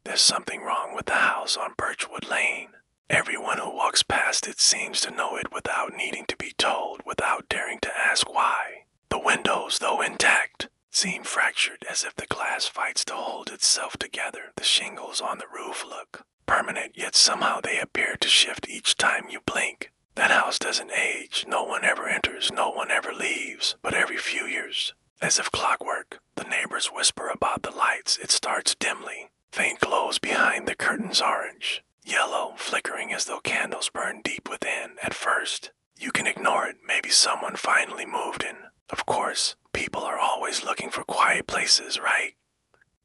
There's something wrong with the house on Birchwood Lane. Everyone who walks past it seems to know it without needing to be told, without daring to ask why. The windows, though intact, seem fractured as if the glass fights to hold itself together. The shingles on the roof look permanent, yet somehow they appear to shift each time you blink. That house doesn't age. No one ever enters, no one ever leaves, but every few years, as if clockwork, the neighbors whisper about the lights. It starts dimly. Faint glows behind the curtains orange, yellow, flickering as though candles burn deep within. At first, you can ignore it. Maybe someone finally moved in. Of course, people are always looking for quiet places, right?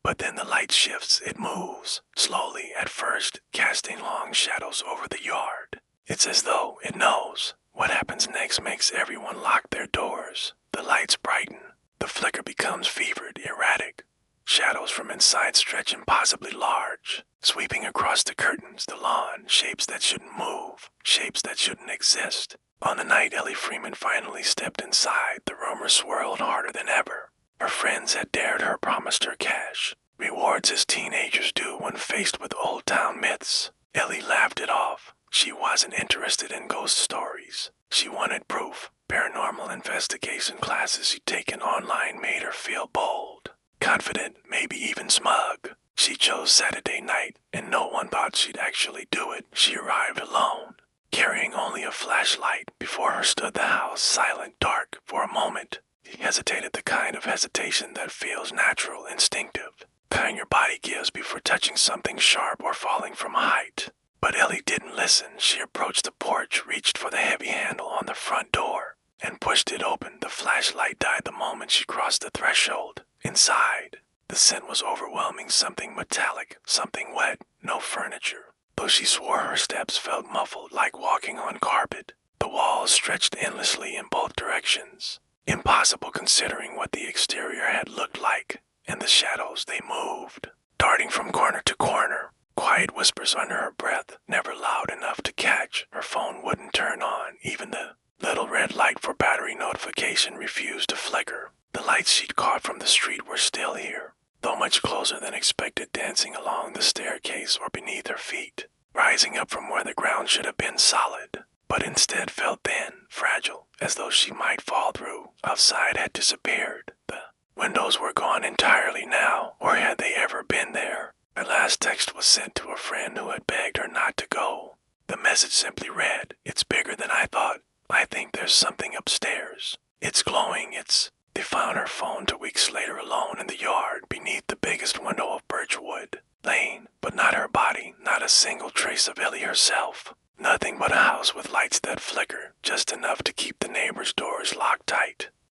But then the light shifts. It moves, slowly at first, casting long shadows over the yard. It's as though it knows. What happens next makes everyone lock their doors. The lights brighten. The flicker becomes fevered, erratic. Shadows from inside stretch impossibly large, sweeping across the curtains, the lawn, shapes that shouldn't move, shapes that shouldn't exist. On the night Ellie Freeman finally stepped inside, the rumor swirled harder than ever. Her friends had dared her, promised her cash, rewards as teenagers do when faced with old town myths. Ellie laughed it off. She wasn't interested in ghost stories. She wanted proof. Paranormal investigation classes she'd taken online made her feel bold, confident, maybe even smug. She chose Saturday night, and no one thought she'd actually do it. She arrived alone, carrying only a flashlight. Before her stood the house, silent, dark. For a moment, she hesitated, the kind of hesitation that feels natural, instinctive, kind your body gives before touching something sharp or falling from a height. But Ellie didn't listen. She approached the porch, reached for the heavy handle on the front door, and pushed it open. The flashlight died the moment she crossed the threshold. Inside, the scent was overwhelming, something metallic, something wet, no furniture. Though she swore her steps felt muffled, like walking on carpet. The walls stretched endlessly in both directions. Impossible considering what the exterior had looked like. And the shadows, they moved, darting from corner to corner. Quiet whispers under her breath, never loud enough to catch. Her phone wouldn't turn on. Even the little red light for battery notification refused to flicker. The lights she'd caught from the street were still here, though much closer than expected, dancing along the staircase or beneath her feet, rising up from where the ground should have been solid, but instead felt thin, fragile, as though she might fall through. Outside had disappeared. The windows were gone entirely now, or had they ever been there? Her last text was sent to a friend who had begged her not to go. The message simply read, "It's bigger than I thought. I think there's something upstairs. It's glowing, it's..." They found her phone 2 weeks later alone in the yard beneath the biggest window of Birchwood Lane, but not her body, not a single trace of Ellie herself. Nothing but a house with lights that flicker, just enough to keep the neighbors' doors locked tight.